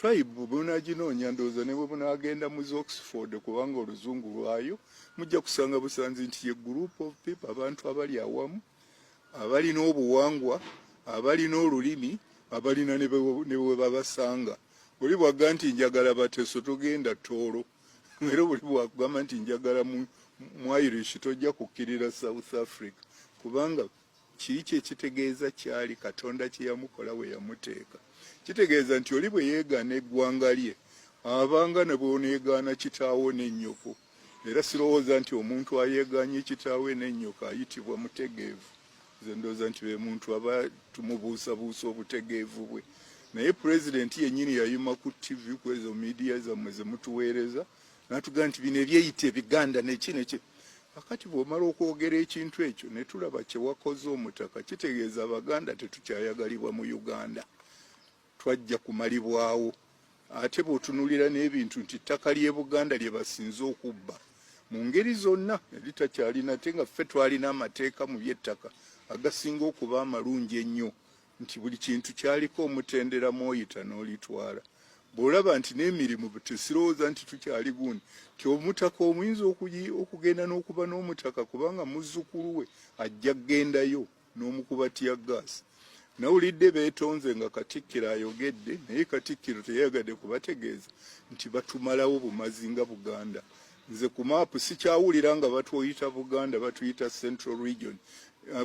tribe bunaginoonya ndowooza ne bwe bunaagenda mu Oxford kubanga oluzungu lwayo mujja kusanga busanzi nti ye group of people, abantu abali awamu abalina obuwangwa abalina olulimi abalina ne bwe babasanga. Buli bwagamba nti njagala Bateso togenda Tooro, era buli bwagamba nti njagala mu Irish tojja kukkirira South Africa, kubanga kiki ekitegeeza kyali Katonda kye yamukola we yamuteeka. Kitegeeza nti oli bwe yeegaana eggwanga lye abanga ne bw'oneegaana kitaawo n'ennyoko, era sirowooza nti omuntu ayeegaanye kitaawe n'ennyoko ayitibwa mutegeevu. Nze ndowooza nti be muntu aba tumubuusabuusa obutegeevu bwe. Naye pulezidenti yennyini yayima ku TV ku ezo midiya zammwe ze mutuweereza n'atugamba nti bino ebyeyita ebiganda neki neki. Akati bw'omala okwogera ekintu ekyo ne tulaba kye wakoze omutaka, kitegeeza Abaganda tetukyayagalibwa mu Uganda, twajja kumalibwawo. Ate bw'otunuulira n'ebintu nti ttaka ly'e Buganda lye basinze okubba mu ngeri zonna eritakyalina, te nga ffe twalina amateeka mu by'ettaka agasinga okuba amalungi ennyo, nti buli kintu kyaliko omutendera mw'oyita n'olitwala. Bw'olaba nti n'emirimu tesirowooza nti tukyali gundi, nti omutaka omuyinza okugenda n'okuba n'omutaka kubanga muzzukulu we ajja kgendayo n'omukuba tiyaggaasi. Nawulidde beetonze nga Katikkiro ayogedde, naye Katikkiro teyeeyagadde kubategeeza nti batumalawo bumazi nga Buganda. Nze ku maapu sikyawulira nga batuyita Buganda, batuyita Central Region.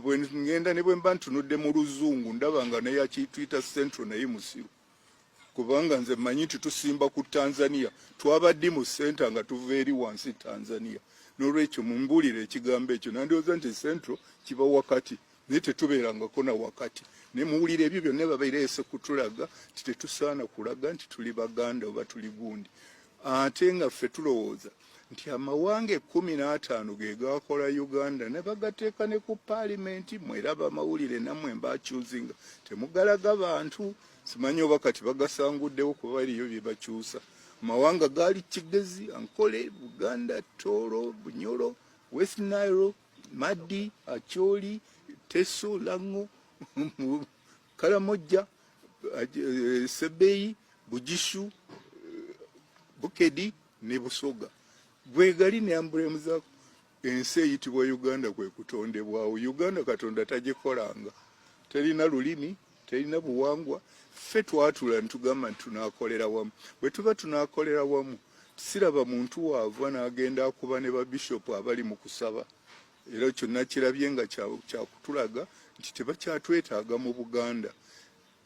Bwe ngenda ne bwe mba ntunudde mu luzungu ndaba nga naye akituyita Central naye musiru, kubanga nze mmanyi nti tusimba ku Tanzania, twabadde mu center nga tuva eri wansi Tanzania. N'olwekyo mumbuulire ekigambo ekyo, nandowooza nti Central kiba wakati naye tetubeerangako na wakati. Ne muwulira ebyo byonna babeereese kutulaga nti tetusaana kulaga nti tuli Baganda oba tuli gundi. Ate nga ffe tulowooza nti amawanga 15 ge gakola Uganda ne bagateeka ne ku paalimenti. Mweraba amawulire nammwe mbakyuzinga, temugalaga bantu. Simanyi oba kati bagasanguddewo kuba eriyo bye bakyusa. Amawanga gaali Kigezi, Ankole, Buganda, Tooro, Bunyoro, West Nile, Madi, Acholi, Teso, Lango, Karamoja, Sebeyi, Bugishu, Bukedi ne Busoga. Bwe gali ne ambulemu zaako. Ensi eyitibwa Uganda kwe kutondebwawo. Uganda Katonda tagikolanga, terina lulimi, terina buwangwa. Ffe twatula ntugamba nti tunaakolera wamu. Bwe tuba tunaakolera wamu, siraba muntu waava n'agenda akuba ne babishopu abali mu kusaba. Era kyonna kirabye nga kyakutulaga nti tebakyatwetaaga mu Buganda.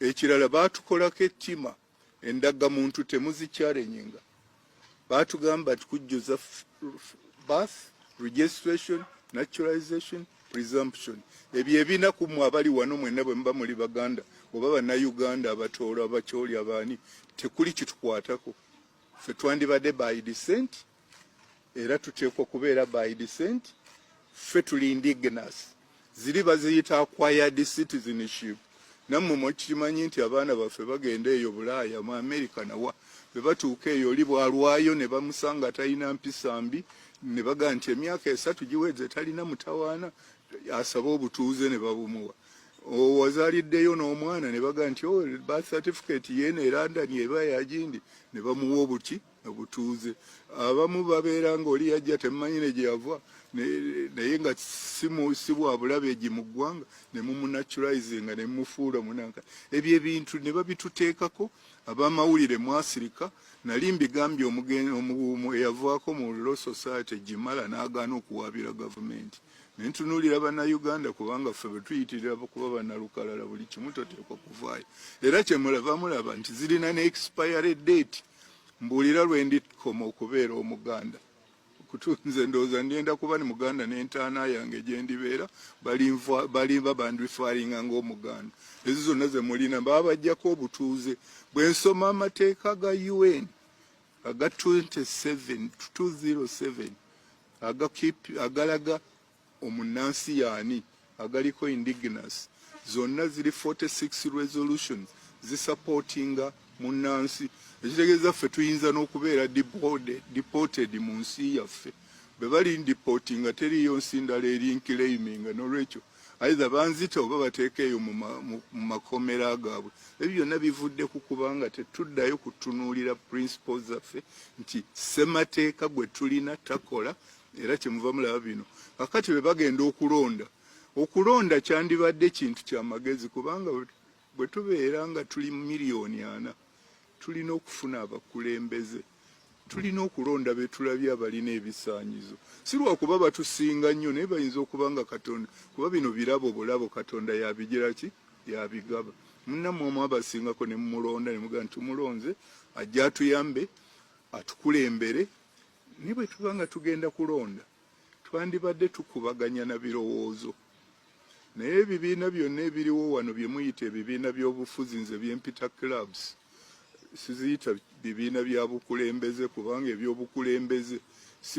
Ekirala baatukolako ettima, endagamuntu temuzikyalenyenga. Baatugamba tukujjuza birth, registration, naturalization, presumption. Ebyo ebinaku mmwe abali wano mwenna bwe muba muli Baganda oba Bannayuganda abatoolo abakyoli abaani, tekuli kitukwatako. Ffe twandibadde by descent era tuteekwa kubeera by descent. Ffe tuli indigenous, ziri baziyita acquired citizenship. Nammwe mukimanyi nti abaana baffe bagenda eyo Bulaaya mu America nawa bwe batuuka eyo oli bwalwayo ne bamusanga talina mpisa mbi ne baga nti emyaka 3 giweze talina mutawaana, asaba obutuuze ne babumuwa. Wazaaliddeyo n'omwana ne baga nti birth certificate yeeno London eba yagindi, ne bamuwa obutuuze. Abamu babeera ng'oli yajja temumanyi ne gye yava naye nga si bwa bulabe egi mu ggwanga ne mumunaturalizinga ne mumufuula munanka. Ebyo ebintu ne babituteekako abamawulire mu Afirika. Nali mbigambye omugumu eyavaako mu Law Society Gimala n'agaana okuwaabira gavumenti. Ne ntunuulira Bannayuganda kubanga ffe bwe tuyitirira kuba bannalukalala buli kimu toteekwa kuvaayo. Era kye mulaba nti zirina ne expiry date. Mbuulira lwe ndikoma okubeera Omuganda. Kutunze ndowooza ngenda kuba ni Muganda n'entaana yange gye ndibeera balimba bandifaalinga ng'Omuganda. Ezo zonna ze mulina baba bajjako obutuuze. Bwe nsoma amateeka ga UN aga 207 agalaga omunnansi yaani agaliko indigenous, zonna ziri 46 resolutions zisupportinga munnansi. Ekitegeeza ffe tuyinza n'okubeera deported mu nsi yaffe. Bwe bali deportinga teriyo nsi ndala eri nclaiminga. N'olwekyo either banzita oba bateekeeyo mu makomera gaabwe. Ebyo byonna bivudde ku kubanga tetuddayo kutunuulira principles zaffe nti ssemateeka gwe tulina takola era kyemuva mulaba bino. Kakati bwe bagenda okulonda kyandibadde kintu kya magezi kubanga bwe tubeera nga tuli miliyoni 4 tulina okufuna abakulembeze. Tulina okulonda be tulabye abalina ebisaanyizo. Si lwakuba batusinga nnyo naye bayinza okuba nga Katonda kuba bino birabo bulabo Katonda yabigira ki yabigaba. Munnammwe omu abasingako ne mumulonda ne mugaa nti tumulonze ajja atuyambe atukulembere. Ne bwe tuba nga tugenda kulonda twandibadde tukubaganya na birowoozo. Naye ebibiina byonna ebiriwo wano bye muyita ebibiina by'obufuzi nze byempita clubs siziyita bibiina bya bukulembeze kubanga ebyobukulembeze si